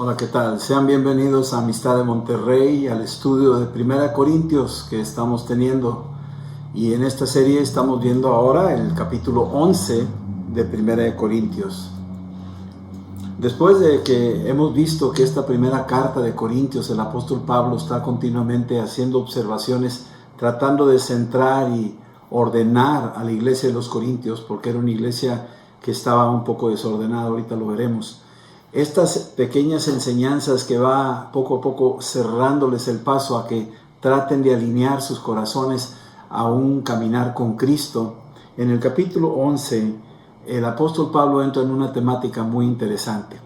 Hola, ¿qué tal? Sean bienvenidos a Amistad de Monterrey, al estudio de Primera Corintios que estamos teniendo. Y en esta serie estamos viendo ahora el capítulo 11 de Primera de Corintios. Después de que hemos visto que esta primera carta de Corintios, el apóstol Pablo está continuamente haciendo observaciones, tratando de centrar y ordenar a la iglesia de los Corintios, porque era una iglesia que estaba un poco desordenada, ahorita lo veremos. Estas pequeñas enseñanzas que va poco a poco cerrándoles el paso a que traten de alinear sus corazones a un caminar con Cristo. En el capítulo 11, el apóstol Pablo entra en una temática muy interesante.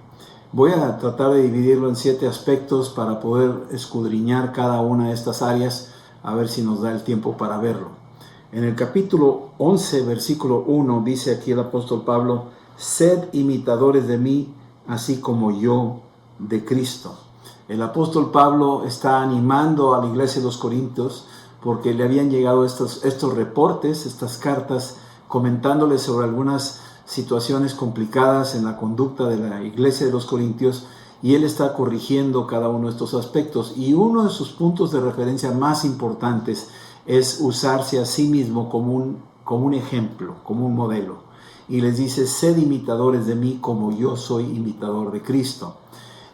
Voy a tratar de dividirlo en 7 aspectos para poder escudriñar cada una de estas áreas, a ver si nos da el tiempo para verlo. En el capítulo 11, versículo 1, dice aquí el apóstol Pablo: sed imitadores de mí, así como yo de Cristo. El apóstol Pablo está animando a la iglesia de los Corintios porque le habían llegado estos reportes, estas cartas, comentándoles sobre algunas situaciones complicadas en la conducta de la iglesia de los Corintios, y él está corrigiendo cada uno de estos aspectos. Y uno de sus puntos de referencia más importantes es usarse a sí mismo como un ejemplo, como un modelo. Y les dice: sed imitadores de mí como yo soy imitador de Cristo.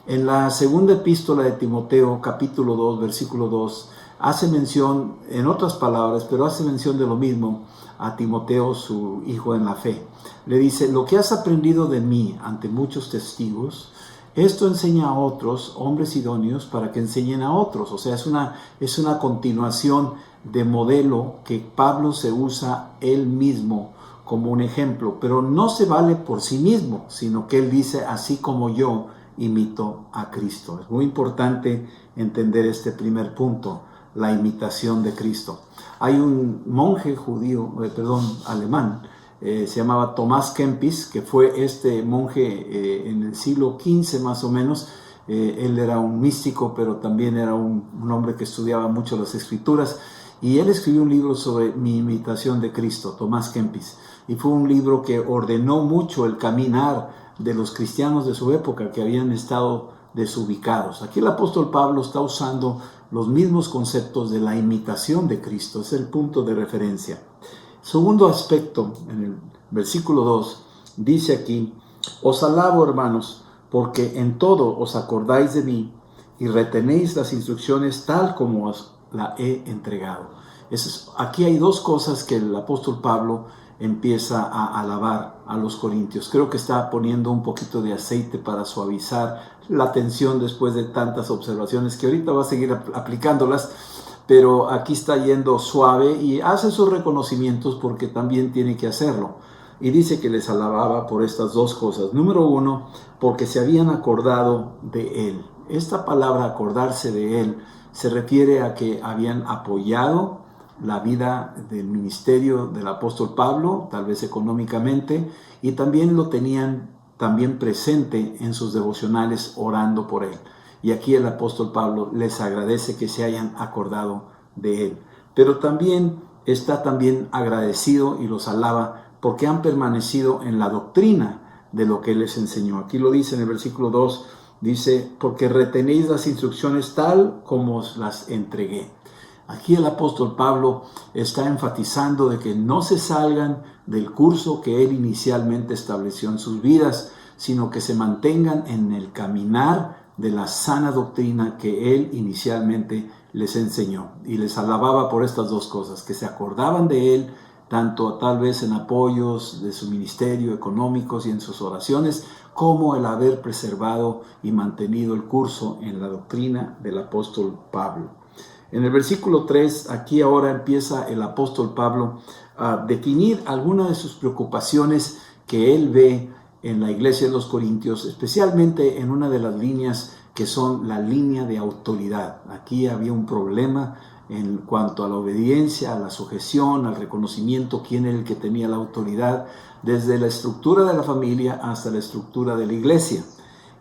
En la segunda epístola de Timoteo, capítulo 2, versículo 2, hace mención, en otras palabras, pero hace mención de lo mismo a Timoteo, su hijo en la fe. Le dice: lo que has aprendido de mí ante muchos testigos, esto enseña a otros, hombres idóneos, para que enseñen a otros. O sea, es una continuación de modelo que Pablo se usa él mismo como un ejemplo, pero no se vale por sí mismo, sino que él dice: así como yo imito a Cristo. Es muy importante entender este primer punto, la imitación de Cristo. Hay un monje alemán, se llamaba Tomás Kempis, que fue este monje en el siglo XV más o menos. Él era un místico, pero también era un hombre que estudiaba mucho las escrituras, y él escribió un libro sobre mi imitación de Cristo, Tomás Kempis, y fue un libro que ordenó mucho el caminar de los cristianos de su época que habían estado desubicados. Aquí el apóstol Pablo está usando los mismos conceptos de la imitación de Cristo, es el punto de referencia. Segundo aspecto, en el versículo 2, dice aquí: os alabo, hermanos, porque en todo os acordáis de mí y retenéis las instrucciones tal como os la he entregado. Aquí hay dos cosas que el apóstol Pablo empieza a alabar a los corintios. Creo que está poniendo un poquito de aceite para suavizar la tensión después de tantas observaciones que ahorita va a seguir aplicándolas, pero aquí está yendo suave y hace sus reconocimientos porque también tiene que hacerlo. Y dice que les alababa por estas dos cosas. Número 1, porque se habían acordado de él. Esta palabra, acordarse de él, se refiere a que habían apoyado la vida del ministerio del apóstol Pablo, tal vez económicamente, y también lo tenían también presente en sus devocionales orando por él. Y aquí el apóstol Pablo les agradece que se hayan acordado de él. Pero también está agradecido y los alaba porque han permanecido en la doctrina de lo que él les enseñó. Aquí lo dice en el versículo 2, dice: porque retenéis las instrucciones tal como os las entregué. Aquí el apóstol Pablo está enfatizando de que no se salgan del curso que él inicialmente estableció en sus vidas, sino que se mantengan en el caminar de la sana doctrina que él inicialmente les enseñó. Y les alababa por estas dos cosas, que se acordaban de él, tanto tal vez en apoyos de su ministerio económicos y en sus oraciones, como el haber preservado y mantenido el curso en la doctrina del apóstol Pablo. En el versículo 3, aquí ahora empieza el apóstol Pablo a definir algunas de sus preocupaciones que él ve en la iglesia de los Corintios, especialmente en una de las líneas que son la línea de autoridad. Aquí había un problema en cuanto a la obediencia, a la sujeción, al reconocimiento, quién era el que tenía la autoridad, desde la estructura de la familia hasta la estructura de la iglesia.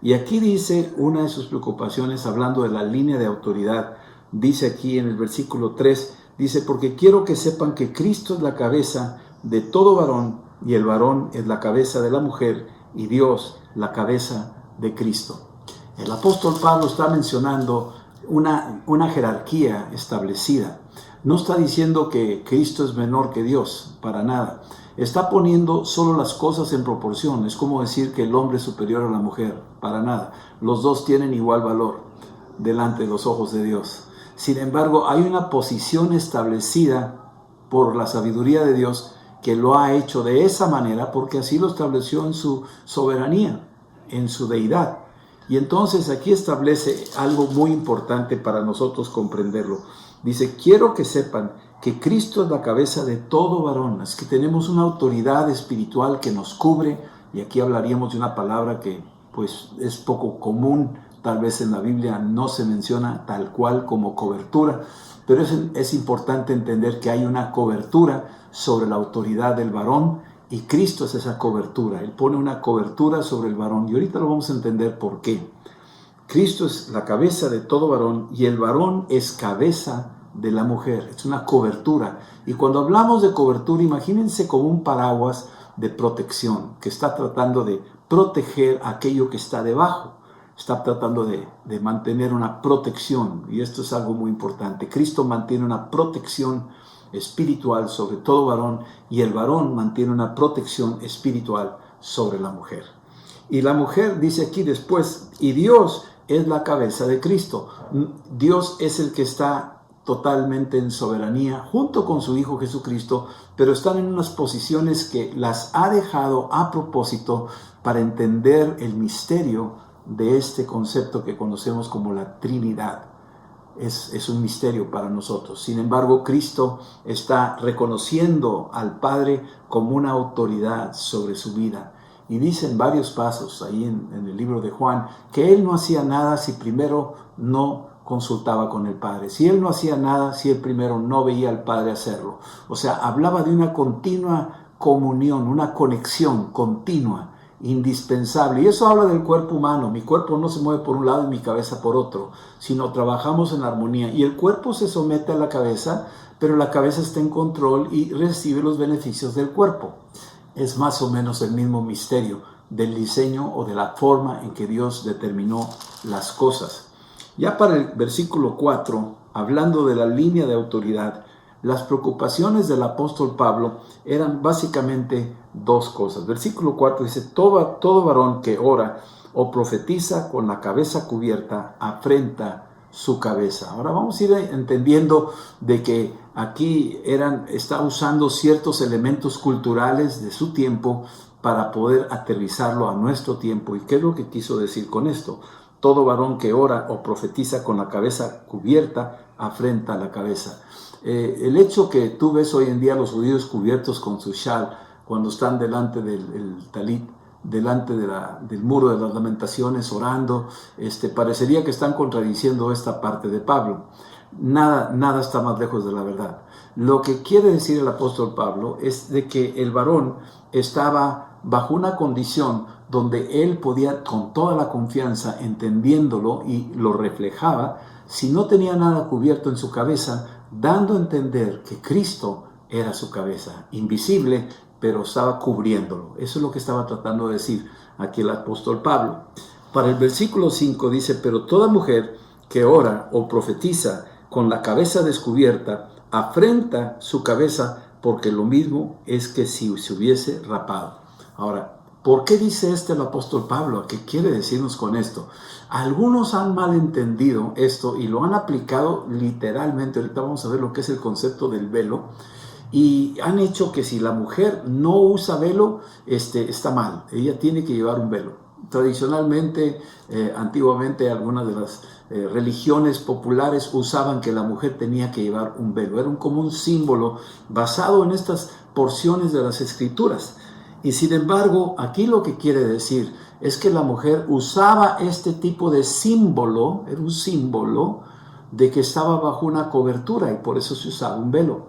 Y aquí dice una de sus preocupaciones, hablando de la línea de autoridad, dice aquí en el versículo 3, dice: porque quiero que sepan que Cristo es la cabeza de todo varón, y el varón es la cabeza de la mujer, y Dios la cabeza de Cristo. El apóstol Pablo está mencionando una jerarquía establecida. No está diciendo que Cristo es menor que Dios, para nada. Está poniendo solo las cosas en proporción. Es como decir que el hombre es superior a la mujer, para nada. Los dos tienen igual valor delante de los ojos de Dios. Sin embargo, hay una posición establecida por la sabiduría de Dios que lo ha hecho de esa manera porque así lo estableció en su soberanía, en su deidad. Y entonces aquí establece algo muy importante para nosotros comprenderlo. Dice, quiero que sepan que Cristo es la cabeza de todo varón. Es que tenemos una autoridad espiritual que nos cubre, y aquí hablaríamos de una palabra que pues es poco común, tal vez en la Biblia no se menciona tal cual como cobertura, pero es importante entender que hay una cobertura sobre la autoridad del varón, y Cristo es esa cobertura. Él pone una cobertura sobre el varón, y ahorita lo vamos a entender por qué. Cristo es la cabeza de todo varón, y el varón es cabeza de la mujer. Es una cobertura. Y cuando hablamos de cobertura, imagínense como un paraguas de protección, que está tratando de proteger aquello que está debajo. Está tratando de mantener una protección, y esto es algo muy importante. Cristo mantiene una protección espiritual sobre todo varón, y el varón mantiene una protección espiritual sobre la mujer. Y la mujer dice aquí después, y Dios es la cabeza de Cristo. Dios es el que está totalmente en soberanía junto con su Hijo Jesucristo, pero están en unas posiciones que las ha dejado a propósito para entender el misterio de este concepto que conocemos como la Trinidad. Es un misterio para nosotros. Sin embargo, Cristo está reconociendo al Padre como una autoridad sobre su vida. Y dice en varios pasos ahí en el libro de Juan que Él no hacía nada si primero no consultaba con el Padre. Si Él no hacía nada si Él primero no veía al Padre hacerlo. O sea, hablaba de una continua comunión, una conexión continua, indispensable. Y eso habla del cuerpo humano. Mi cuerpo no se mueve por un lado y mi cabeza por otro, sino trabajamos en armonía. Y el cuerpo se somete a la cabeza, pero la cabeza está en control y recibe los beneficios del cuerpo. Es más o menos el mismo misterio del diseño o de la forma en que Dios determinó las cosas. Ya para el versículo 4, hablando de la línea de autoridad, las preocupaciones del apóstol Pablo eran básicamente dos cosas. Versículo 4 dice, todo varón que ora o profetiza con la cabeza cubierta afrenta su cabeza. Ahora vamos a ir entendiendo de que aquí está usando ciertos elementos culturales de su tiempo para poder aterrizarlo a nuestro tiempo. ¿Y qué es lo que quiso decir con esto? Todo varón que ora o profetiza con la cabeza cubierta afrenta la cabeza. El hecho que tú ves hoy en día a los judíos cubiertos con su shal cuando están delante del talit, delante del muro de las lamentaciones orando, parecería que están contradiciendo esta parte de Pablo. Nada está más lejos de la verdad. Lo que quiere decir el apóstol Pablo es de que el varón estaba bajo una condición donde él podía con toda la confianza, entendiéndolo y lo reflejaba, si no tenía nada cubierto en su cabeza, dando a entender que Cristo era su cabeza, invisible, pero estaba cubriéndolo. Eso es lo que estaba tratando de decir aquí el apóstol Pablo. Para el versículo 5 dice, pero toda mujer que ora o profetiza con la cabeza descubierta, afrenta su cabeza, porque lo mismo es que si se hubiese rapado. Ahora, ¿por qué dice el apóstol Pablo? ¿Qué quiere decirnos con esto? Algunos han malentendido esto y lo han aplicado literalmente. Ahorita vamos a ver lo que es el concepto del velo. Y han hecho que si la mujer no usa velo, está mal. Ella tiene que llevar un velo. Tradicionalmente, antiguamente, algunas de las religiones populares usaban que la mujer tenía que llevar un velo. Era como un símbolo basado en estas porciones de las Escrituras. Y sin embargo, aquí lo que quiere decir es que la mujer usaba este tipo de símbolo, era un símbolo de que estaba bajo una cobertura y por eso se usaba un velo.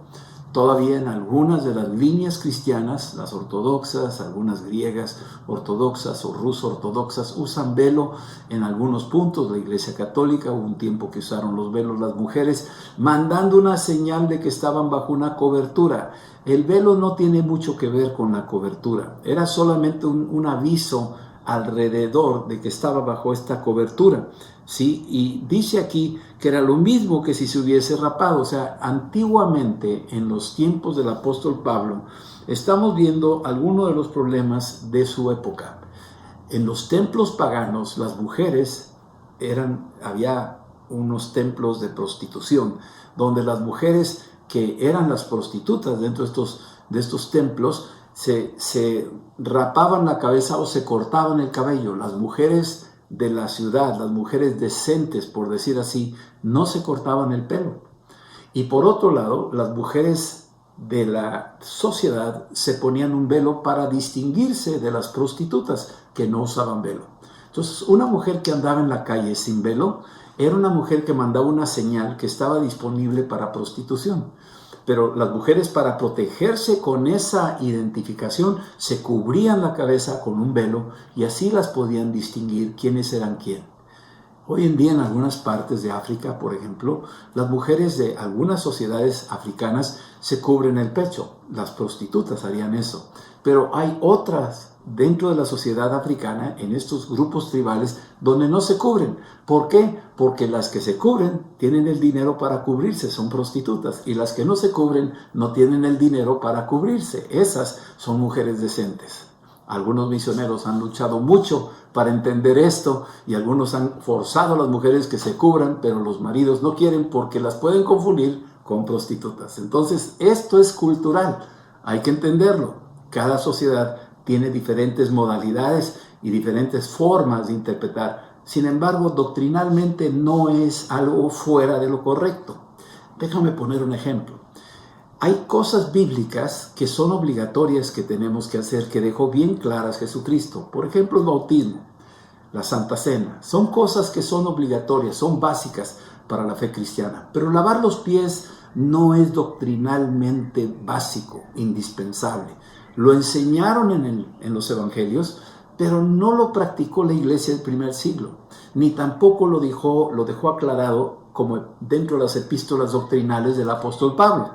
Todavía en algunas de las líneas cristianas, las ortodoxas, algunas griegas ortodoxas o ruso ortodoxas, usan velo en algunos puntos. La Iglesia Católica hubo un tiempo que usaron los velos las mujeres, mandando una señal de que estaban bajo una cobertura. El velo no tiene mucho que ver con la cobertura, era solamente un aviso alrededor de que estaba bajo esta cobertura, ¿sí? Y dice aquí que era lo mismo que si se hubiese rapado. O sea, antiguamente, en los tiempos del apóstol Pablo, estamos viendo algunos de los problemas de su época. En los templos paganos, las mujeres había unos templos de prostitución, donde las mujeres que eran las prostitutas dentro de estos templos se rapaban la cabeza o se cortaban el cabello. Las mujeres de la ciudad, las mujeres decentes, por decir así, no se cortaban el pelo. Y por otro lado, las mujeres de la sociedad se ponían un velo para distinguirse de las prostitutas que no usaban velo. Entonces, una mujer que andaba en la calle sin velo era una mujer que mandaba una señal que estaba disponible para prostitución. Pero las mujeres, para protegerse con esa identificación, se cubrían la cabeza con un velo y así las podían distinguir quiénes eran quién. Hoy en día en algunas partes de África, por ejemplo, las mujeres de algunas sociedades africanas se cubren el pecho. Las prostitutas harían eso. Pero hay otras dentro de la sociedad africana, en estos grupos tribales, donde no se cubren. ¿Por qué? Porque las que se cubren tienen el dinero para cubrirse, son prostitutas. Y las que no se cubren no tienen el dinero para cubrirse. Esas son mujeres decentes. Algunos misioneros han luchado mucho para entender esto y algunos han forzado a las mujeres que se cubran, pero los maridos no quieren porque las pueden confundir con prostitutas. Entonces, esto es cultural, hay que entenderlo. Cada sociedad tiene diferentes modalidades y diferentes formas de interpretar. Sin embargo, doctrinalmente no es algo fuera de lo correcto. Déjame poner un ejemplo. Hay cosas bíblicas que son obligatorias que tenemos que hacer, que dejó bien claras Jesucristo. Por ejemplo, el bautismo, la Santa Cena. Son cosas que son obligatorias, son básicas para la fe cristiana. Pero lavar los pies no es doctrinalmente básico, indispensable. Lo enseñaron en los evangelios, pero no lo practicó la iglesia del primer siglo. Ni tampoco lo dejó aclarado como dentro de las epístolas doctrinales del apóstol Pablo.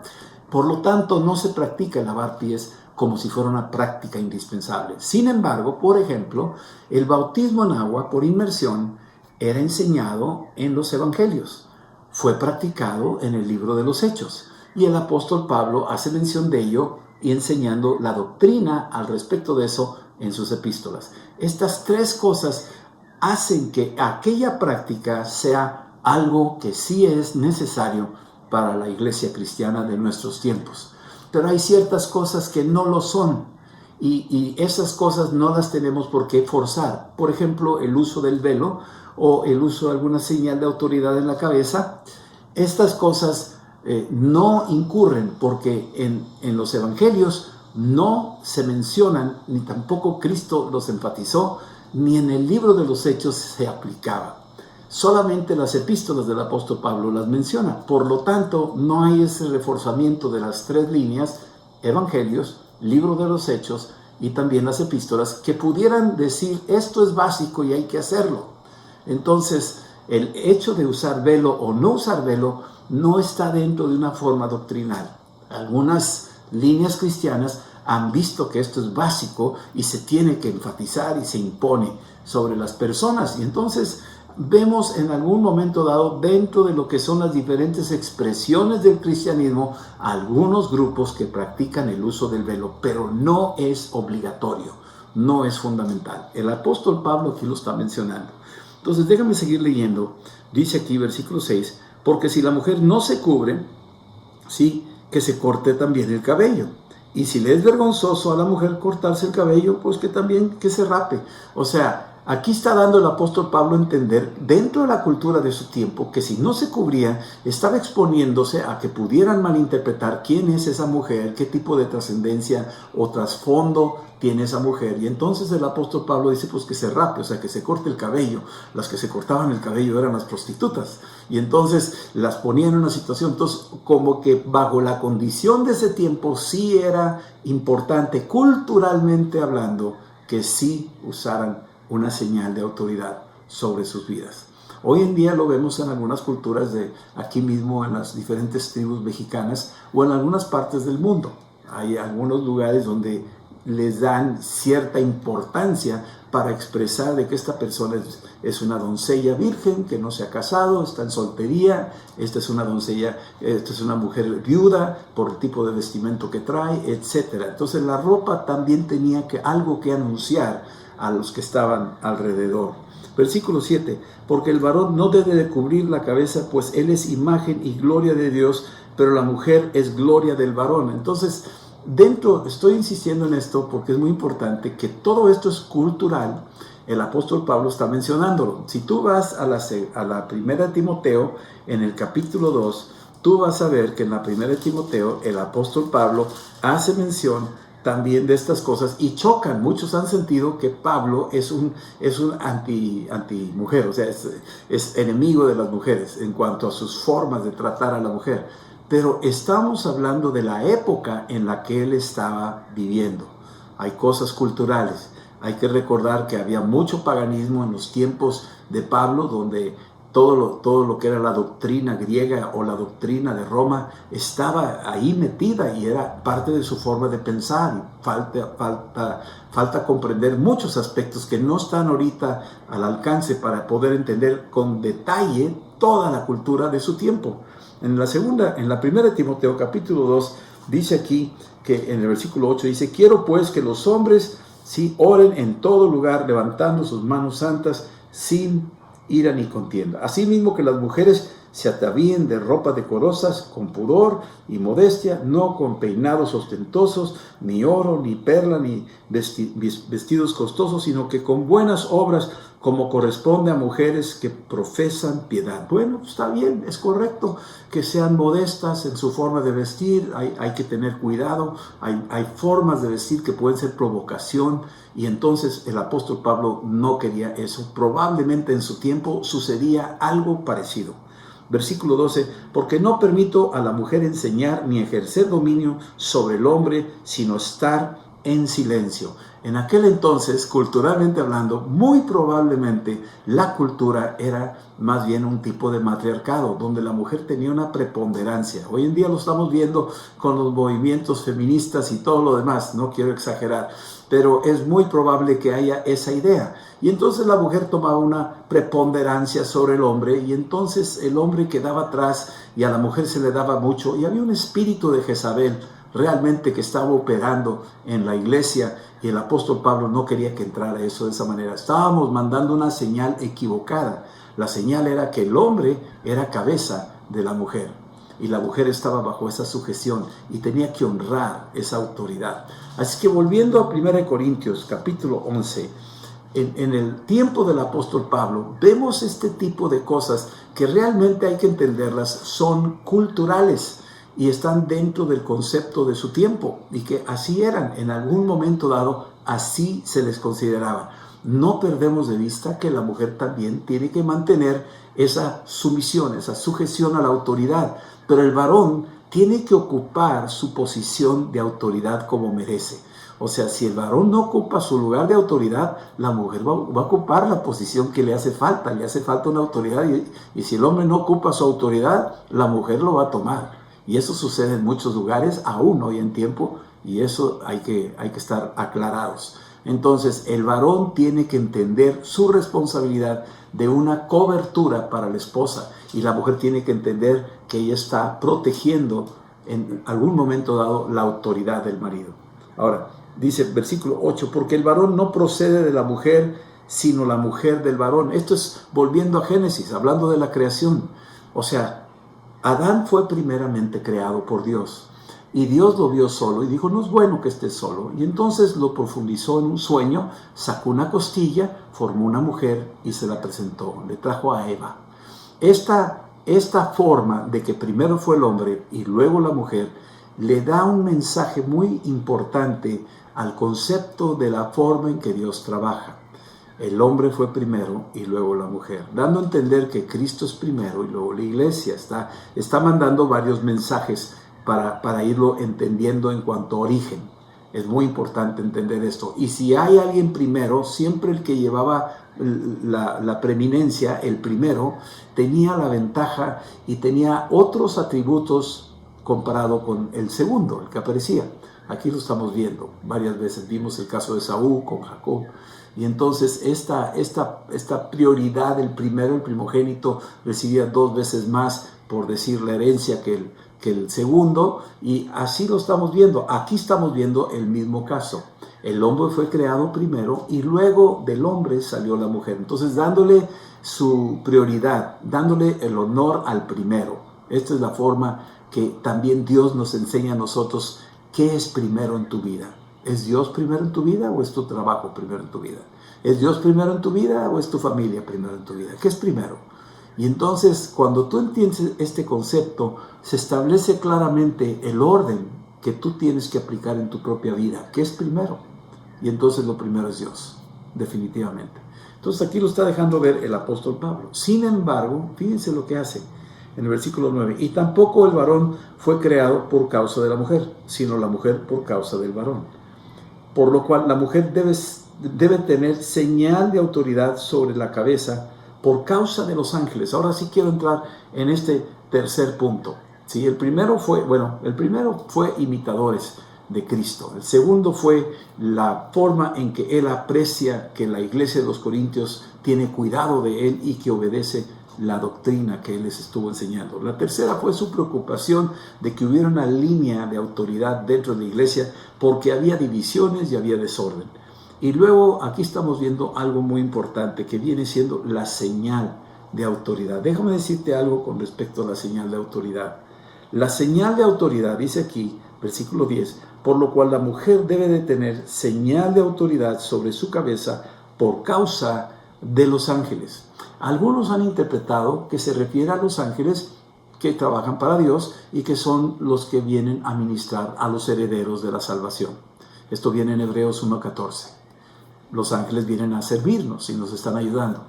Por lo tanto, no se practica el lavar pies como si fuera una práctica indispensable. Sin embargo, por ejemplo, el bautismo en agua por inmersión era enseñado en los evangelios. Fue practicado en el libro de los Hechos. Y el apóstol Pablo hace mención de ello y enseñando la doctrina al respecto de eso en sus epístolas. Estas tres cosas hacen que aquella práctica sea algo que sí es necesario para la iglesia cristiana de nuestros tiempos. Pero hay ciertas cosas que no lo son y esas cosas no las tenemos por qué forzar. Por ejemplo, el uso del velo o el uso de alguna señal de autoridad en la cabeza. Estas cosas no incurren porque en los evangelios no se mencionan, ni tampoco Cristo los enfatizó, ni en el libro de los Hechos se aplicaba. Solamente las epístolas del apóstol Pablo las menciona. Por lo tanto, no hay ese reforzamiento de las tres líneas, evangelios, libro de los Hechos y también las epístolas, que pudieran decir esto es básico y hay que hacerlo. Entonces, el hecho de usar velo o no usar velo no está dentro de una forma doctrinal. Algunas líneas cristianas han visto que esto es básico y se tiene que enfatizar y se impone sobre las personas. Y entonces vemos en algún momento dado, dentro de lo que son las diferentes expresiones del cristianismo, algunos grupos que practican el uso del velo, pero no es obligatorio, no es fundamental. El apóstol Pablo aquí lo está mencionando. Entonces déjame seguir leyendo. Dice aquí versículo 6, porque si la mujer no se cubre, sí, que se corte también el cabello. Y si le es vergonzoso a la mujer cortarse el cabello, pues que también que se rape. O sea, aquí está dando el apóstol Pablo a entender, dentro de la cultura de su tiempo, que si no se cubría, estaba exponiéndose a que pudieran malinterpretar quién es esa mujer, qué tipo de trascendencia o trasfondo tiene esa mujer. Y entonces el apóstol Pablo dice, pues que se rape, o sea, que se corte el cabello. Las que se cortaban el cabello eran las prostitutas. Y entonces las ponía en una situación, entonces como que bajo la condición de ese tiempo sí era importante, culturalmente hablando, que sí usaran una señal de autoridad sobre sus vidas. Hoy en día lo vemos en algunas culturas de aquí mismo, en las diferentes tribus mexicanas o en algunas partes del mundo. Hay algunos lugares donde les dan cierta importancia para expresar de que esta persona es una doncella virgen, que no se ha casado, está en soltería, esta es una doncella, esta es una mujer viuda por el tipo de vestimento que trae, etc. Entonces la ropa también tenía algo que anunciar a los que estaban alrededor. Versículo 7, porque el varón no debe de cubrir la cabeza, pues él es imagen y gloria de Dios, pero la mujer es gloria del varón. Entonces, estoy insistiendo en esto porque es muy importante que todo esto es cultural. El apóstol Pablo está mencionándolo. Si tú vas a la primera de Timoteo, en el capítulo 2, tú vas a ver que en la primera de Timoteo, el apóstol Pablo hace mención también de estas cosas y chocan. Muchos han sentido que Pablo es un anti-mujer, o sea, es enemigo de las mujeres en cuanto a sus formas de tratar a la mujer. Pero estamos hablando de la época en la que él estaba viviendo. Hay cosas culturales. Hay que recordar que había mucho paganismo en los tiempos de Pablo, donde todo lo que era la doctrina griega o la doctrina de Roma estaba ahí metida y era parte de su forma de pensar. Falta comprender muchos aspectos que no están ahorita al alcance para poder entender con detalle toda la cultura de su tiempo. En la primera de Timoteo capítulo 2 dice aquí que en el versículo 8 dice: quiero pues que los hombres oren en todo lugar levantando sus manos santas sin ira ni contienda. Asimismo que las mujeres se atavíen de ropas decorosas, con pudor y modestia, no con peinados ostentosos, ni oro, ni perla, ni vestidos costosos, sino que con buenas obras, como corresponde a mujeres que profesan piedad. Bueno, está bien, es correcto que sean modestas en su forma de vestir, hay que tener cuidado, hay formas de vestir que pueden ser provocación, y entonces el apóstol Pablo no quería eso. Probablemente en su tiempo sucedía algo parecido. Versículo 12, porque no permito a la mujer enseñar ni ejercer dominio sobre el hombre, sino estar en silencio. En aquel entonces, culturalmente hablando, muy probablemente la cultura era más bien un tipo de matriarcado, donde la mujer tenía una preponderancia. Hoy en día lo estamos viendo con los movimientos feministas y todo lo demás, no quiero exagerar, pero es muy probable que haya esa idea. Y entonces la mujer tomaba una preponderancia sobre el hombre, y entonces el hombre quedaba atrás y a la mujer se le daba mucho, y había un espíritu de Jezabel realmente que estaba operando en la iglesia, y el apóstol Pablo no quería que entrara eso de esa manera. Estábamos mandando una señal equivocada. La señal era que el hombre era cabeza de la mujer, y la mujer estaba bajo esa sujeción y tenía que honrar esa autoridad. Así que volviendo a 1 Corintios capítulo 11, en el tiempo del apóstol Pablo vemos este tipo de cosas que realmente hay que entenderlas, son culturales y están dentro del concepto de su tiempo, y que así eran, en algún momento dado así se les consideraba. No perdemos de vista que la mujer también tiene que mantener esa sumisión, esa sujeción a la autoridad, pero el varón tiene que ocupar su posición de autoridad como merece. O sea, si el varón no ocupa su lugar de autoridad, la mujer va a ocupar la posición que le hace falta una autoridad, y si el hombre no ocupa su autoridad, la mujer lo va a tomar. Y eso sucede en muchos lugares, aún hoy en tiempo, y eso hay que estar aclarados. Entonces, el varón tiene que entender su responsabilidad de una cobertura para la esposa, y la mujer tiene que entender que ella está protegiendo en algún momento dado la autoridad del marido. Ahora, dice versículo 8, porque el varón no procede de la mujer, sino la mujer del varón. Esto es volviendo a Génesis, hablando de la creación. O sea, Adán fue primeramente creado por Dios, y Dios lo vio solo y dijo: no es bueno que esté solo. Y entonces lo profundizó en un sueño, sacó una costilla, formó una mujer y se la presentó, le trajo a Eva. Esta forma de que primero fue el hombre y luego la mujer le da un mensaje muy importante al concepto de la forma en que Dios trabaja. El hombre fue primero y luego la mujer, dando a entender que Cristo es primero y luego la iglesia. Está mandando varios mensajes para irlo entendiendo en cuanto a origen. Es muy importante entender esto. Y si hay alguien primero, siempre el que llevaba la preeminencia, el primero, tenía la ventaja y tenía otros atributos comparado con el segundo, el que aparecía. Aquí lo estamos viendo. Varias veces vimos el caso de Saúl con Jacob. Y entonces esta prioridad, el primogénito, recibía 2 veces más, por decir, la herencia que el segundo. Y así lo estamos viendo. Aquí estamos viendo el mismo caso. El hombre fue creado primero y luego del hombre salió la mujer. Entonces dándole su prioridad, dándole el honor al primero. Esta es la forma que también Dios nos enseña a nosotros qué es primero en tu vida. ¿Es Dios primero en tu vida o es tu trabajo primero en tu vida? ¿Es Dios primero en tu vida o es tu familia primero en tu vida? ¿Qué es primero? Y entonces cuando tú entiendes este concepto, se establece claramente el orden que tú tienes que aplicar en tu propia vida. ¿Qué es primero? Y entonces lo primero es Dios, definitivamente. Entonces aquí lo está dejando ver el apóstol Pablo. Sin embargo, fíjense lo que hace en el versículo 9. Y tampoco el varón fue creado por causa de la mujer, sino la mujer por causa del varón. Por lo cual la mujer debe tener señal de autoridad sobre la cabeza por causa de los ángeles. Ahora sí quiero entrar en este tercer punto. ¿Sí? El primero fue imitadores de Cristo. El segundo fue la forma en que él aprecia que la iglesia de los Corintios tiene cuidado de él y que obedece la doctrina que él les estuvo enseñando. La tercera fue su preocupación de que hubiera una línea de autoridad dentro de la iglesia porque había divisiones y había desorden. Y luego aquí estamos viendo algo muy importante que viene siendo la señal de autoridad. Déjame decirte algo con respecto a la señal de autoridad. La señal de autoridad, dice aquí, versículo 10, por lo cual la mujer debe de tener señal de autoridad sobre su cabeza por causa de los ángeles. Algunos han interpretado que se refiere a los ángeles que trabajan para Dios y que son los que vienen a ministrar a los herederos de la salvación. Esto viene en Hebreos 1:14. Los ángeles vienen a servirnos y nos están ayudando.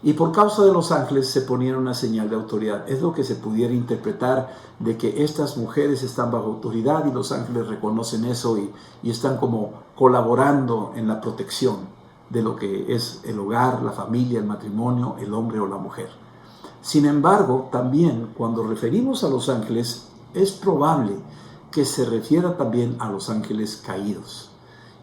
Y por causa de los ángeles se ponía una señal de autoridad. Es lo que se pudiera interpretar de que estas mujeres están bajo autoridad y los ángeles reconocen eso y están como colaborando en la protección de lo que es el hogar, la familia, el matrimonio, el hombre o la mujer. Sin embargo, también cuando referimos a los ángeles, es probable que se refiera también a los ángeles caídos.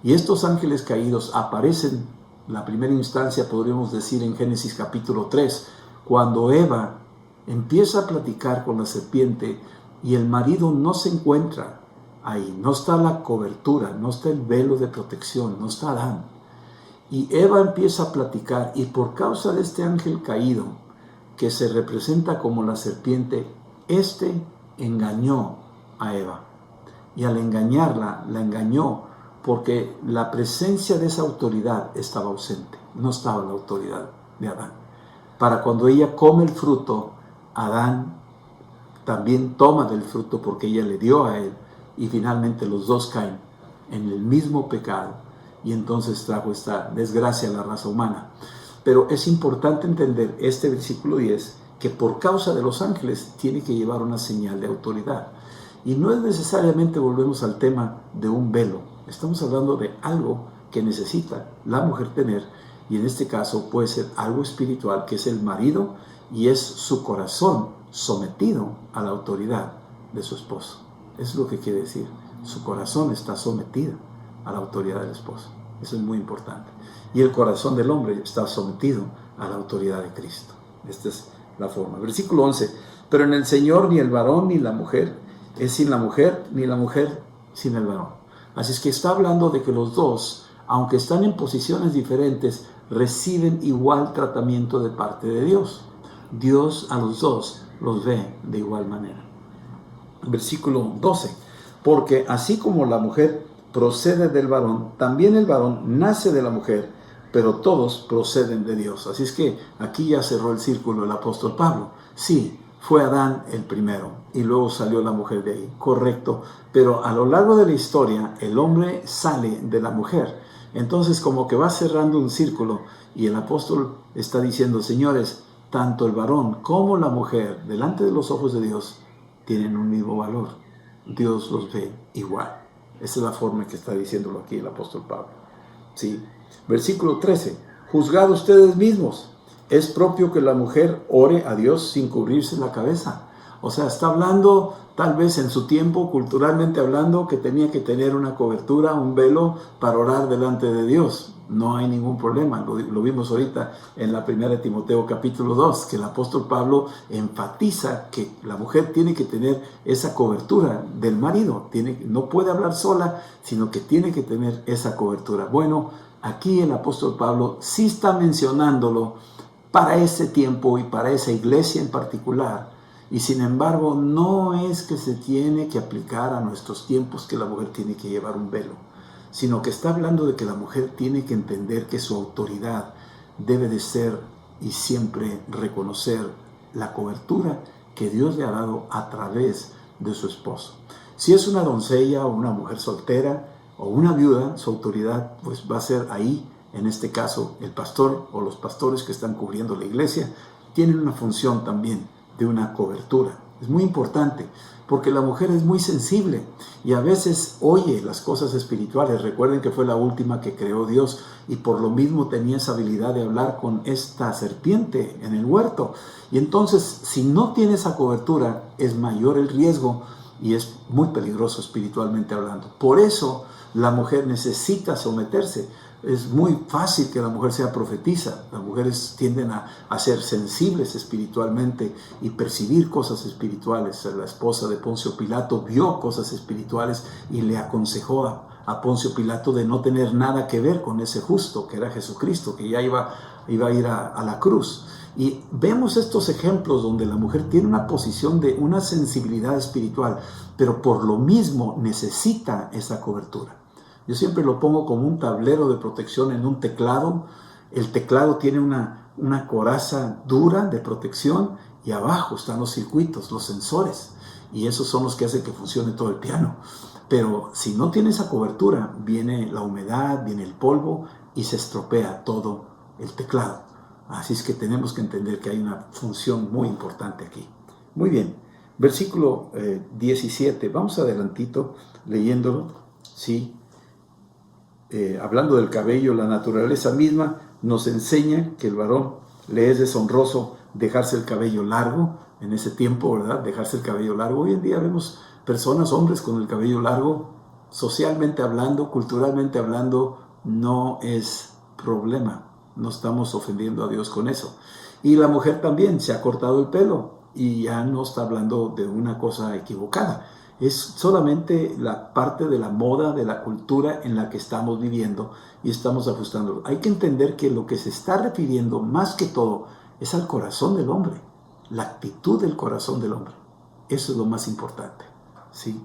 Y estos ángeles caídos aparecen, la primera instancia podríamos decir en Génesis capítulo 3, cuando Eva empieza a platicar con la serpiente y el marido no se encuentra ahí, no está la cobertura, no está el velo de protección, no está Adán. Y Eva empieza a platicar y por causa de este ángel caído, que se representa como la serpiente, engañó a Eva. Y al engañarla, la engañó porque la presencia de esa autoridad estaba ausente. No estaba la autoridad de Adán. Para cuando ella come el fruto, Adán también toma del fruto porque ella le dio a él. Y finalmente los dos caen en el mismo pecado. Y entonces trajo esta desgracia a la raza humana. Pero es importante entender este versículo 10, que por causa de los ángeles tiene que llevar una señal de autoridad. Y no es necesariamente, volvemos al tema de un velo. Estamos hablando de algo que necesita la mujer tener, y en este caso puede ser algo espiritual, que es el marido, y es su corazón sometido a la autoridad de su esposo. Eso es lo que quiere decir. Su corazón está sometido a la autoridad del esposo. Eso es muy importante. Y el corazón del hombre está sometido a la autoridad de Cristo. Esta es la forma. Versículo 11. Pero en el Señor ni el varón ni la mujer es sin la mujer, ni la mujer sin el varón. Así es que está hablando de que los dos, aunque están en posiciones diferentes, reciben igual tratamiento de parte de Dios. Dios a los dos los ve de igual manera. Versículo 12. Porque así como la mujer procede del varón, también el varón nace de la mujer, pero todos proceden de Dios. Así es que aquí ya cerró el círculo el apóstol Pablo. Sí, fue Adán el primero y luego salió la mujer de ahí, correcto, pero a lo largo de la historia el hombre sale de la mujer. Entonces como que va cerrando un círculo y el apóstol está diciendo, señores, tanto el varón como la mujer delante de los ojos de Dios tienen un mismo valor. Dios los ve igual. Esa es la forma en que está diciéndolo aquí el apóstol Pablo. ¿Sí? Versículo 13. Juzgad ustedes mismos. ¿Es propio que la mujer ore a Dios sin cubrirse la cabeza? O sea, está hablando tal vez en su tiempo, culturalmente hablando, que tenía que tener una cobertura, un velo para orar delante de Dios. No hay ningún problema, lo vimos ahorita en la primera de Timoteo capítulo 2, que el apóstol Pablo enfatiza que la mujer tiene que tener esa cobertura del marido, no puede hablar sola, sino que tiene que tener esa cobertura. Bueno, aquí el apóstol Pablo sí está mencionándolo para ese tiempo y para esa iglesia en particular, y sin embargo no es que se tiene que aplicar a nuestros tiempos que la mujer tiene que llevar un velo, sino que está hablando de que la mujer tiene que entender que su autoridad debe de ser y siempre reconocer la cobertura que Dios le ha dado a través de su esposo. Si es una doncella o una mujer soltera o una viuda, su autoridad pues va a ser ahí, en este caso el pastor o los pastores que están cubriendo la iglesia, tienen una función también de una cobertura. Es muy importante porque la mujer es muy sensible y a veces oye las cosas espirituales. Recuerden que fue la última que creó Dios y por lo mismo tenía esa habilidad de hablar con esta serpiente en el huerto. Y entonces, si no tiene esa cobertura, es mayor el riesgo y es muy peligroso espiritualmente hablando. Por eso la mujer necesita someterse. Es muy fácil que la mujer sea profetisa. Las mujeres tienden a ser sensibles espiritualmente y percibir cosas espirituales. La esposa de Poncio Pilato vio cosas espirituales y le aconsejó a Poncio Pilato de no tener nada que ver con ese justo, que era Jesucristo, que ya iba a ir a la cruz. Y vemos estos ejemplos donde la mujer tiene una posición de una sensibilidad espiritual, pero por lo mismo necesita esa cobertura. Yo siempre lo pongo como un tablero de protección en un teclado. El teclado tiene una coraza dura de protección y abajo están los circuitos, los sensores. Y esos son los que hacen que funcione todo el piano. Pero si no tiene esa cobertura, viene la humedad, viene el polvo y se estropea todo el teclado. Así es que tenemos que entender que hay una función muy importante aquí. Muy bien, versículo 17. Vamos adelantito leyéndolo. Sí. Hablando del cabello, la naturaleza misma nos enseña que el varón le es deshonroso dejarse el cabello largo. En ese tiempo, ¿verdad? Dejarse el cabello largo. Hoy en día vemos personas, hombres con el cabello largo. Socialmente hablando, culturalmente hablando, no es problema. No estamos ofendiendo a Dios con eso. Y la mujer también se ha cortado el pelo y ya no está hablando de una cosa equivocada. Es solamente la parte de la moda, de la cultura en la que estamos viviendo y estamos ajustándolo. Hay que entender que lo que se está refiriendo más que todo es al corazón del hombre, la actitud del corazón del hombre. Eso es lo más importante, ¿sí?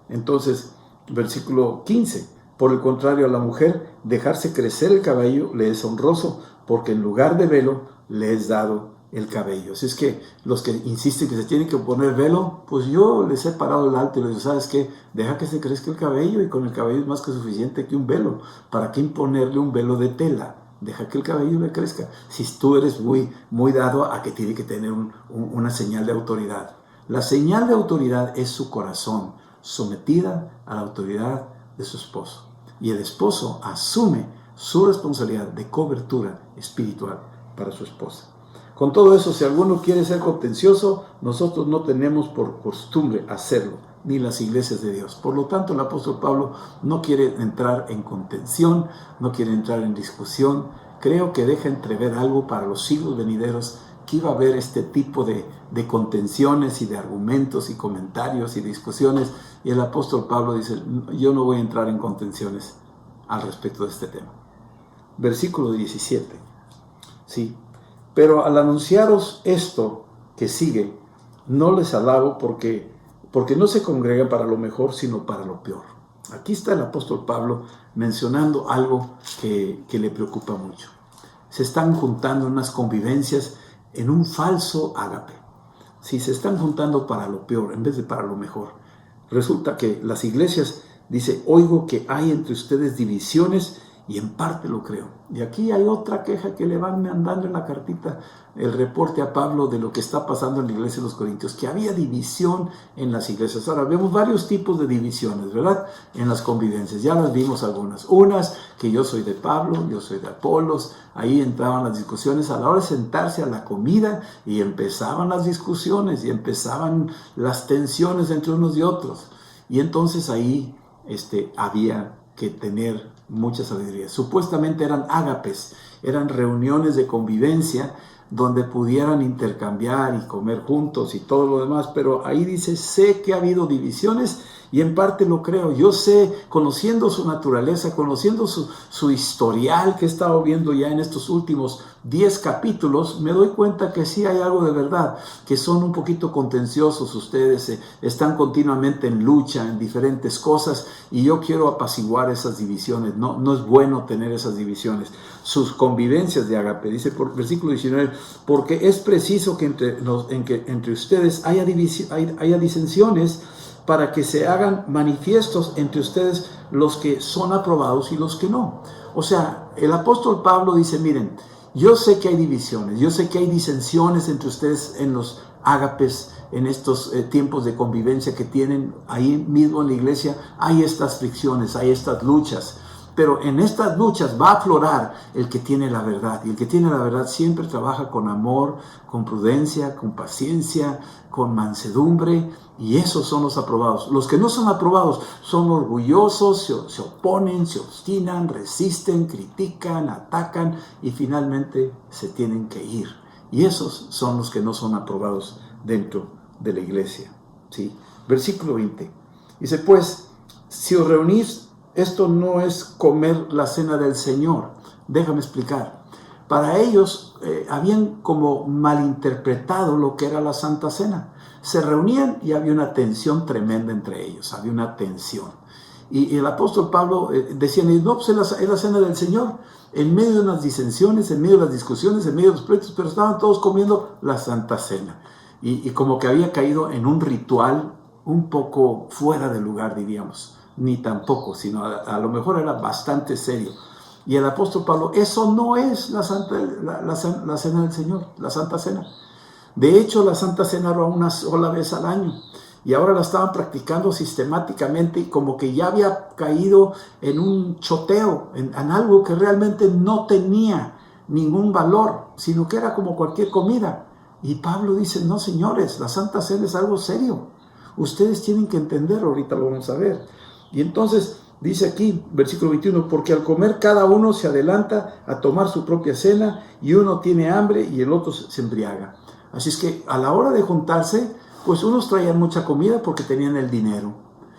Entonces, versículo 15. Por el contrario, a la mujer dejarse crecer el cabello le es honroso, porque en lugar de velo le es dado el cabello. Así es que los que insisten que se tienen que poner velo, pues yo les he parado el alto y les digo, ¿sabes qué? Deja que se crezca el cabello y con el cabello es más que suficiente que un velo. ¿Para qué imponerle un velo de tela? Deja que el cabello le crezca. Si tú eres muy dado a que tiene que tener una señal de autoridad. La señal de autoridad es su corazón, sometida a la autoridad de su esposo. Y el esposo asume su responsabilidad de cobertura espiritual para su esposa. Con todo eso, si alguno quiere ser contencioso, nosotros no tenemos por costumbre hacerlo, ni las iglesias de Dios. Por lo tanto, el apóstol Pablo no quiere entrar en contención, no quiere entrar en discusión. Creo que deja entrever algo para los siglos venideros, que iba a haber este tipo de contenciones y de argumentos y comentarios y discusiones. Y el apóstol Pablo dice, yo no voy a entrar en contenciones al respecto de este tema. Versículo 17. Sí. Pero al anunciaros esto que sigue, no les alabo porque no se congregan para lo mejor, sino para lo peor. Aquí está el apóstol Pablo mencionando algo que le preocupa mucho. Se están juntando unas convivencias en un falso ágape. Si se están juntando para lo peor en vez de para lo mejor. Resulta que las iglesias, dice, oigo que hay entre ustedes divisiones y en parte lo creo. Y aquí hay otra queja que le van mandando en la cartita, el reporte a Pablo de lo que está pasando en la iglesia de los Corintios, que había división en las iglesias. Ahora vemos varios tipos de divisiones, ¿verdad? En las convivencias, ya las vimos algunas. Unas, que yo soy de Pablo, yo soy de Apolos, ahí entraban las discusiones a la hora de sentarse a la comida y empezaban las discusiones y empezaban las tensiones entre unos y otros. Y entonces ahí había que tener mucha sabiduría. Supuestamente eran ágapes, eran reuniones de convivencia donde pudieran intercambiar y comer juntos y todo lo demás, pero ahí dice, sé que ha habido divisiones y en parte lo creo. Yo sé, conociendo su naturaleza, conociendo su historial que he estado viendo ya en estos últimos 10 capítulos, me doy cuenta que sí hay algo de verdad, que son un poquito contenciosos ustedes, están continuamente en lucha en diferentes cosas y yo quiero apaciguar esas divisiones. No es bueno tener esas divisiones. Sus convivencias de ágape, dice por versículo 19, porque es preciso que entre ustedes haya disensiones, para que se hagan manifiestos entre ustedes los que son aprobados y los que no. O sea, el apóstol Pablo dice, miren, yo sé que hay divisiones, yo sé que hay disensiones entre ustedes en los ágapes, en estos tiempos de convivencia que tienen ahí mismo en la iglesia, hay estas fricciones, hay estas luchas. Pero en estas luchas va a aflorar el que tiene la verdad. Y el que tiene la verdad siempre trabaja con amor, con prudencia, con paciencia, con mansedumbre. Y esos son los aprobados. Los que no son aprobados son orgullosos, se oponen, se obstinan, resisten, critican, atacan y finalmente se tienen que ir. Y esos son los que no son aprobados dentro de la iglesia. ¿Sí? Versículo 20. Dice, pues, si os reunís, esto no es comer la cena del Señor. Déjame explicar. Para ellos habían como malinterpretado lo que era la Santa Cena. Se reunían y había una tensión tremenda entre ellos. Había una tensión. Y el apóstol Pablo decía, no, pues es la cena del Señor. En medio de unas disensiones, en medio de las discusiones, en medio de los pleitos, pero estaban todos comiendo la Santa Cena. Y como que había caído en un ritual un poco fuera de lugar, diríamos. Ni tampoco, sino a lo mejor era bastante serio. Y el apóstol Pablo, eso no es la cena del Señor, la Santa Cena. De hecho, la Santa Cena era una sola vez al año. Y ahora la estaban practicando sistemáticamente y como que ya había caído en un choteo, en algo que realmente no tenía ningún valor, sino que era como cualquier comida. Y Pablo dice, no señores, la Santa Cena es algo serio. Ustedes tienen que entender, ahorita lo vamos a ver. Y entonces dice aquí, versículo 21, porque al comer cada uno se adelanta a tomar su propia cena y uno tiene hambre y el otro se embriaga. Así es que a la hora de juntarse, pues unos traían mucha comida porque tenían el dinero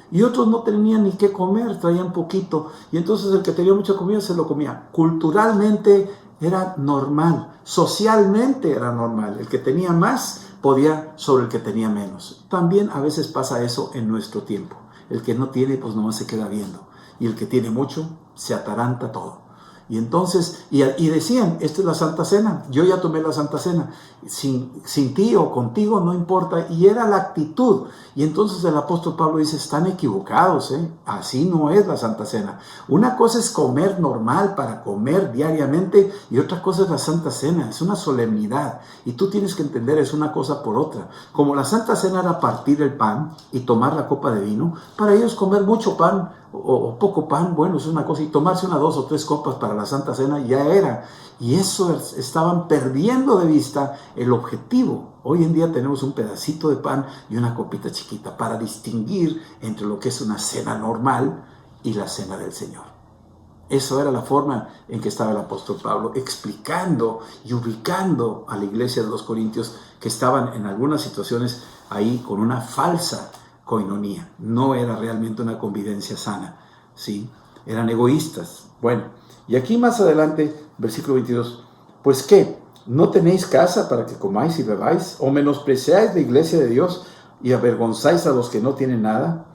y otros no tenían ni qué comer, traían poquito. Y entonces el que tenía mucha comida se lo comía. Culturalmente era normal, socialmente era normal. El que tenía más podía sobre el que tenía menos. También a veces pasa eso en nuestro tiempo. El que no tiene, pues nomás se queda viendo. Y el que tiene mucho, se ataranta todo. Y entonces, y decían, esta es la Santa Cena. Yo ya tomé la Santa Cena. Sin ti o contigo, no importa. Y era la actitud. Y entonces el apóstol Pablo dice, están equivocados, ¿eh? Así no es la Santa Cena. Una cosa es comer normal, para comer diariamente. Y otra cosa es la Santa Cena. Es una solemnidad. Y tú tienes que entender, es una cosa por otra. Como la Santa Cena era partir el pan y tomar la copa de vino, para ellos comer mucho pan o poco pan, bueno, es una cosa, y tomarse 1, 2 o 3 copas para la Santa Cena ya era, y eso estaban perdiendo de vista el objetivo. Hoy en día tenemos un pedacito de pan y una copita chiquita para distinguir entre lo que es una cena normal y la cena del Señor. Eso era la forma en que estaba el apóstol Pablo explicando y ubicando a la iglesia de los Corintios, que estaban en algunas situaciones ahí con una falsa coinonía. No era realmente una convivencia sana, ¿sí? Eran egoístas. Bueno, y aquí más adelante, versículo 22, pues ¿qué? ¿No tenéis casa para que comáis y bebáis? ¿O menospreciáis la iglesia de Dios y avergonzáis a los que no tienen nada?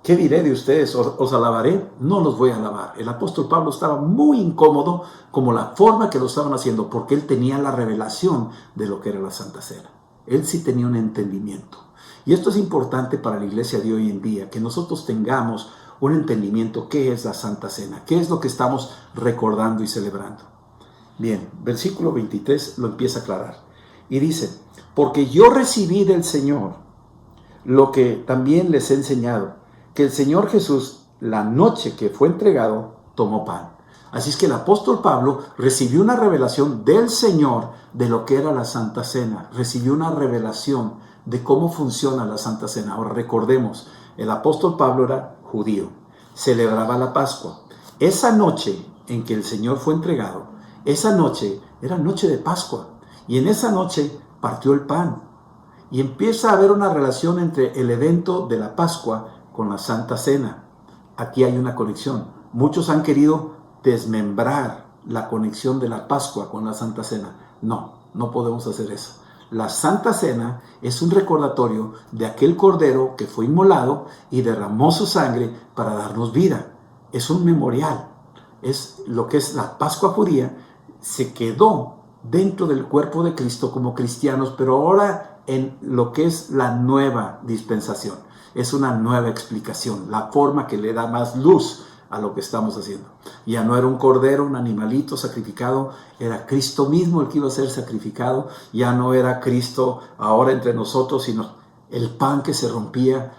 ¿Qué diré de ustedes? ¿Os alabaré? No los voy a alabar. El apóstol Pablo estaba muy incómodo como la forma que lo estaban haciendo, porque él tenía la revelación de lo que era la Santa Cena. Él sí tenía un entendimiento. Y esto es importante para la iglesia de hoy en día, que nosotros tengamos un entendimiento. ¿Qué es la Santa Cena? ¿Qué es lo que estamos recordando y celebrando? Bien, versículo 23 lo empieza a aclarar. Y dice, porque yo recibí del Señor lo que también les he enseñado, que el Señor Jesús, la noche que fue entregado, tomó pan. Así es que el apóstol Pablo recibió una revelación del Señor de lo que era la Santa Cena. Recibió una revelación de cómo funciona la Santa Cena. Ahora recordemos, el apóstol Pablo era judío, celebraba la Pascua. Esa noche en que el Señor fue entregado, esa noche era noche de Pascua. Y en esa noche partió el pan. Y empieza a haber una relación entre el evento de la Pascua con la Santa Cena. Aquí hay una conexión. Muchos han querido desmembrar la conexión de la Pascua con la Santa Cena. No podemos hacer eso. La Santa Cena es un recordatorio de aquel cordero que fue inmolado y derramó su sangre para darnos vida. Es un memorial. Es lo que es la Pascua judía. Se quedó dentro del cuerpo de Cristo como cristianos, pero ahora en lo que es la nueva dispensación. Es una nueva explicación, la forma que le da más luz a lo que estamos haciendo. Ya no era un cordero, un animalito sacrificado, era Cristo mismo el que iba a ser sacrificado. Ya no era Cristo ahora entre nosotros, sino el pan que se rompía,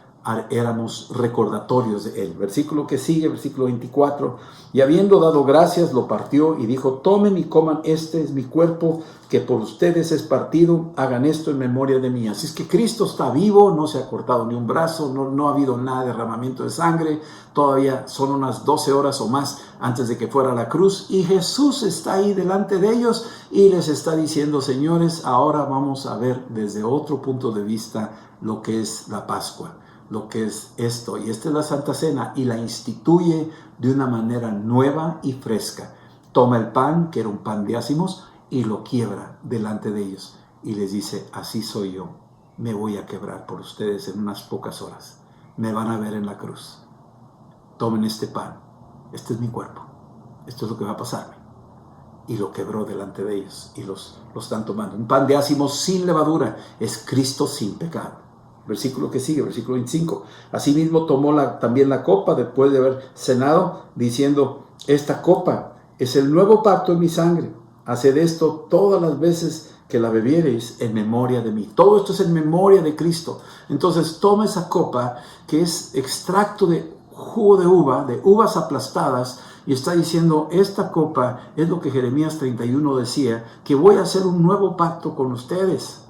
éramos recordatorios de él. Versículo que sigue, versículo 24, y habiendo dado gracias, lo partió y dijo, tomen y coman, este es mi cuerpo que por ustedes es partido, hagan esto en memoria de mí. Así es que Cristo está vivo, no se ha cortado ni un brazo, no ha habido nada de derramamiento de sangre, todavía son unas 12 horas o más antes de que fuera a la cruz, y Jesús está ahí delante de ellos y les está diciendo, señores, ahora vamos a ver desde otro punto de vista lo que es la Pascua, lo que es esto, y esta es la Santa Cena, y la instituye de una manera nueva y fresca. Toma el pan, que era un pan de ácimos, y lo quiebra delante de ellos, y les dice, así soy yo, me voy a quebrar por ustedes en unas pocas horas, me van a ver en la cruz, tomen este pan, este es mi cuerpo, esto es lo que va a pasarme, y lo quebró delante de ellos, y los están tomando. Un pan de ácimos sin levadura, es Cristo sin pecado. Versículo que sigue, versículo 25. Asimismo tomó también la copa después de haber cenado, diciendo, esta copa es el nuevo pacto en mi sangre. Haced esto todas las veces que la bebiereis en memoria de mí. Todo esto es en memoria de Cristo. Entonces toma esa copa que es extracto de jugo de uva, de uvas aplastadas, y está diciendo, esta copa es lo que Jeremías 31 decía, que voy a hacer un nuevo pacto con ustedes.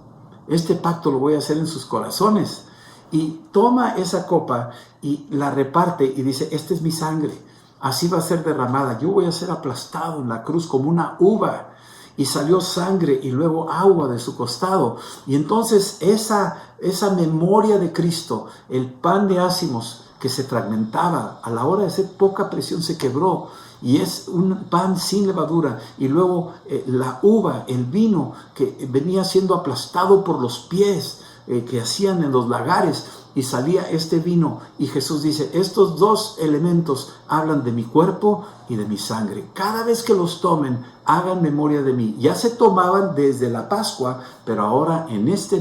Este pacto lo voy a hacer en sus corazones. Y toma esa copa y la reparte y dice, esta es mi sangre. Así va a ser derramada. Yo voy a ser aplastado en la cruz como una uva. Y salió sangre y luego agua de su costado. Y entonces esa memoria de Cristo, el pan de ácimos que se fragmentaba, a la hora de hacer poca presión se quebró. Y es un pan sin levadura. Y luego la uva, el vino que venía siendo aplastado por los pies que hacían en los lagares. Y salía este vino. Y Jesús dice, estos dos elementos hablan de mi cuerpo y de mi sangre. Cada vez que los tomen, hagan memoria de mí. Ya se tomaban desde la Pascua, pero ahora en esta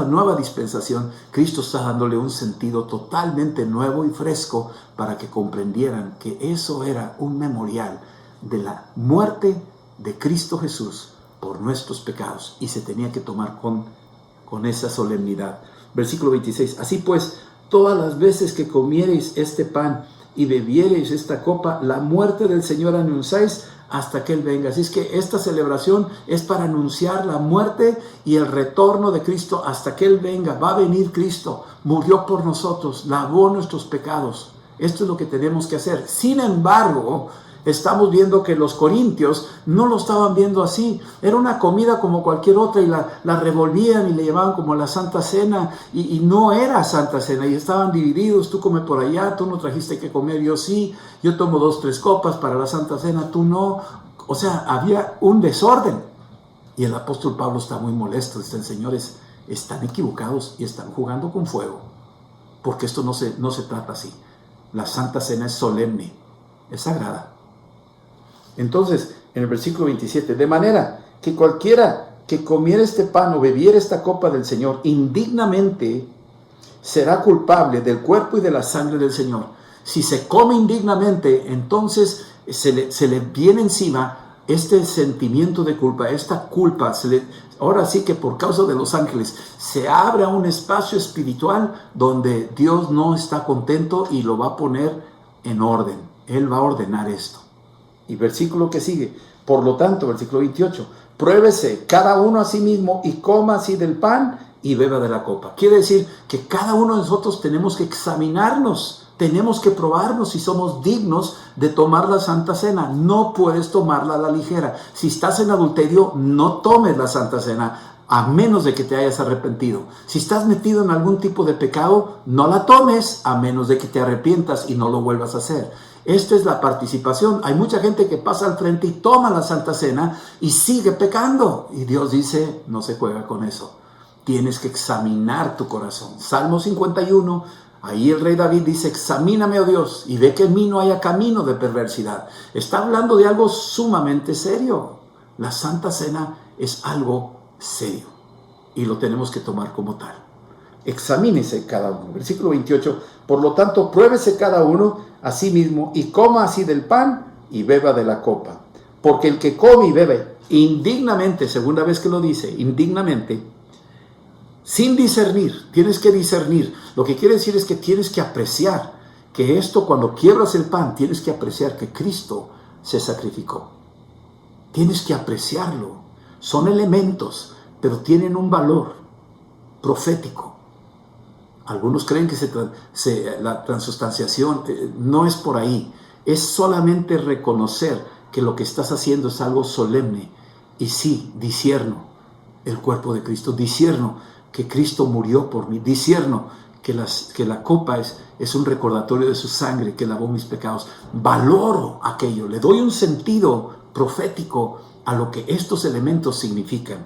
nueva dispensación, Cristo está dándole un sentido totalmente nuevo y fresco para que comprendieran que eso era un memorial de la muerte de Cristo Jesús por nuestros pecados, y se tenía que tomar con esa solemnidad. Versículo 26. Así pues, todas las veces que comiereis este pan y bebiereis esta copa, la muerte del Señor anunciáis hasta que Él venga. Así es que esta celebración es para anunciar la muerte y el retorno de Cristo hasta que Él venga. Va a venir Cristo, murió por nosotros, lavó nuestros pecados. Esto es lo que tenemos que hacer. Sin embargo, estamos viendo que los corintios no lo estaban viendo así. Era una comida como cualquier otra y la revolvían y le llamaban como la Santa Cena, y no era Santa Cena, y estaban divididos. Tú comes por allá, tú no trajiste que comer, yo sí, yo tomo 2, 3 copas para la Santa Cena, tú no. O sea, había un desorden. Y el apóstol Pablo está muy molesto. Dicen, señores, están equivocados y están jugando con fuego, porque esto no se trata así. La Santa Cena es solemne, es sagrada. Entonces, en el versículo 27, de manera que cualquiera que comiera este pan o bebiera esta copa del Señor indignamente será culpable del cuerpo y de la sangre del Señor. Si se come indignamente, entonces se le viene encima este sentimiento de culpa, esta culpa. Ahora sí que por causa de los ángeles se abre a un espacio espiritual donde Dios no está contento y lo va a poner en orden. Él va a ordenar esto. Y versículo que sigue, por lo tanto, versículo 28, pruébese cada uno a sí mismo y coma así del pan y beba de la copa. Quiere decir que cada uno de nosotros tenemos que examinarnos. Tenemos que probarnos si somos dignos de tomar la Santa Cena. No puedes tomarla a la ligera. Si estás en adulterio, no tomes la Santa Cena, a menos de que te hayas arrepentido. Si estás metido en algún tipo de pecado, no la tomes, a menos de que te arrepientas y no lo vuelvas a hacer. Esta es la participación. Hay mucha gente que pasa al frente y toma la Santa Cena y sigue pecando. Y Dios dice, no se juega con eso. Tienes que examinar tu corazón. Salmo 51. Ahí el rey David dice, examíname, oh Dios, y ve que en mí no haya camino de perversidad. Está hablando de algo sumamente serio. La Santa Cena es algo serio y lo tenemos que tomar como tal. Examínese cada uno. Versículo 28, por lo tanto, pruébese cada uno a sí mismo y coma así del pan y beba de la copa. Porque el que come y bebe indignamente, segunda vez que lo dice, indignamente, sin discernir, tienes que discernir. Lo que quiere decir es que tienes que apreciar que esto, cuando quiebras el pan, tienes que apreciar que Cristo se sacrificó. Tienes que apreciarlo. Son elementos, pero tienen un valor profético. Algunos creen que la transustanciación no es por ahí. Es solamente reconocer que lo que estás haciendo es algo solemne. Y sí, discierno el cuerpo de Cristo, discierno que Cristo murió por mí, discierno que la copa es un recordatorio de su sangre que lavó mis pecados. Valoro aquello, le doy un sentido profético a lo que estos elementos significan.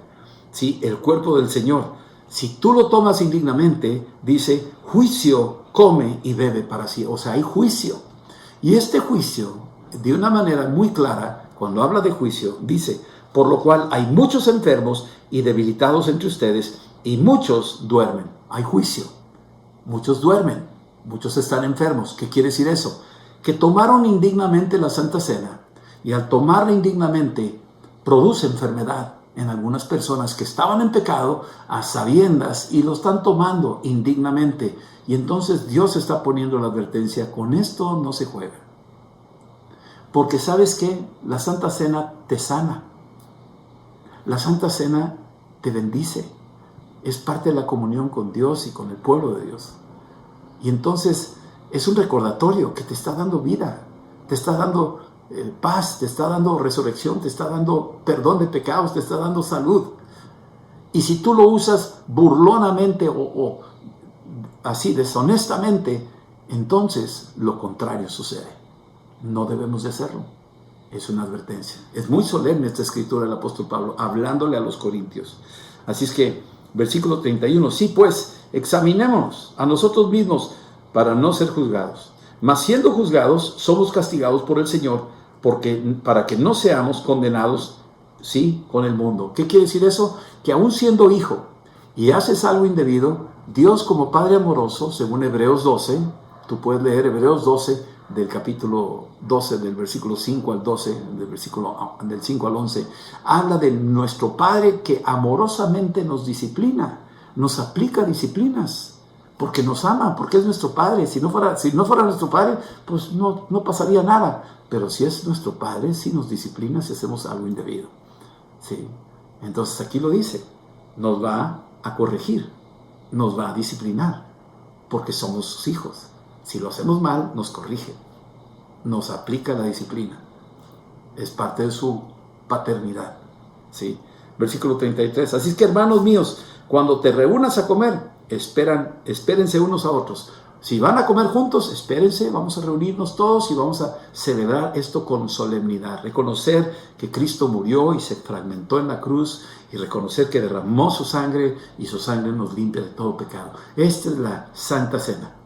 ¿Sí? El cuerpo del Señor. Si tú lo tomas indignamente, dice, juicio, come y bebe para sí. O sea, hay juicio. Y este juicio, de una manera muy clara, cuando habla de juicio, dice, por lo cual hay muchos enfermos y debilitados entre ustedes, y muchos duermen. Hay juicio. Muchos duermen. Muchos están enfermos. ¿Qué quiere decir eso? Que tomaron indignamente la Santa Cena. Y al tomarla indignamente, produce enfermedad en algunas personas que estaban en pecado a sabiendas y lo están tomando indignamente. Y entonces Dios está poniendo la advertencia, con esto no se juega. Porque ¿sabes qué? La Santa Cena te sana. La Santa Cena te bendice. Es parte de la comunión con Dios y con el pueblo de Dios. Y entonces es un recordatorio que te está dando vida, te está dando paz, te está dando resurrección, te está dando perdón de pecados, te está dando salud. Y si tú lo usas burlonamente o así deshonestamente, entonces lo contrario sucede. No debemos de hacerlo. Es una advertencia. Es muy solemne esta escritura del apóstol Pablo, hablándole a los corintios. Así es que versículo 31, sí pues, examinémonos a nosotros mismos para no ser juzgados. Mas siendo juzgados, somos castigados por el Señor, para que no seamos condenados, sí, con el mundo. ¿Qué quiere decir eso? Que aún siendo hijo y haces algo indebido, Dios como Padre amoroso, según Hebreos 12, tú puedes leer Hebreos 12, del capítulo 12, del versículo 5 al 12, del 5 al 11, habla de nuestro Padre que amorosamente nos disciplina, nos aplica disciplinas, porque nos ama, porque es nuestro Padre. Si no fuera nuestro Padre, pues no pasaría nada. Pero si es nuestro Padre, sí nos disciplina si hacemos algo indebido. ¿Sí? Entonces aquí lo dice, nos va a corregir, nos va a disciplinar, porque somos sus hijos. Si lo hacemos mal, nos corrige, nos aplica la disciplina. Es parte de su paternidad. ¿Sí? Versículo 33. Así es que, hermanos míos, cuando te reúnas a comer, espérense unos a otros. Si van a comer juntos, espérense, vamos a reunirnos todos y vamos a celebrar esto con solemnidad. Reconocer que Cristo murió y se fragmentó en la cruz y reconocer que derramó su sangre y su sangre nos limpia de todo pecado. Esta es la Santa Cena.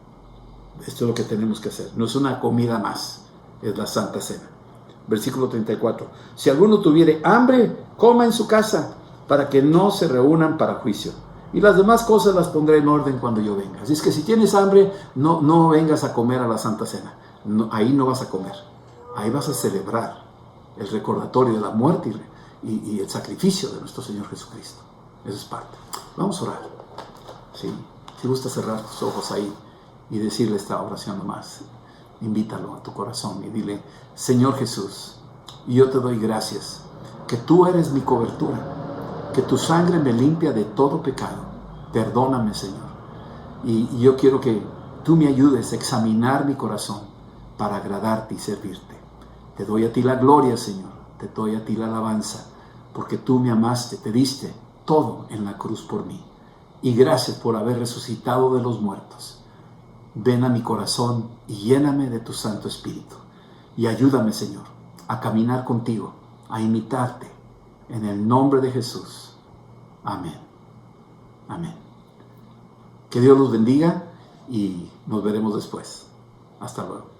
Esto es lo que tenemos que hacer. No es una comida más, es la Santa Cena. Versículo 34. Si alguno tuviere hambre, coma en su casa, para que no se reúnan para juicio. Y las demás cosas las pondré en orden cuando yo venga. Así es que si tienes hambre, no vengas a comer a la Santa Cena. ahí no vas a comer. Ahí vas a celebrar el recordatorio de la muerte y el sacrificio de nuestro Señor Jesucristo. Eso es parte. Vamos a orar. ¿Sí? Si gusta cerrar tus ojos ahí y decirle esta oración nomás, invítalo a tu corazón y dile: Señor Jesús, yo te doy gracias que tú eres mi cobertura, que tu sangre me limpia de todo pecado. Perdóname, Señor. Y yo quiero que tú me ayudes a examinar mi corazón para agradarte y servirte. Te doy a ti la gloria, Señor. Te doy a ti la alabanza, porque tú me amaste, te diste todo en la cruz por mí. Y gracias por haber resucitado de los muertos. Ven a mi corazón y lléname de tu Santo Espíritu. Y ayúdame, Señor, a caminar contigo, a imitarte. En el nombre de Jesús. Amén. Amén. Que Dios los bendiga y nos veremos después. Hasta luego.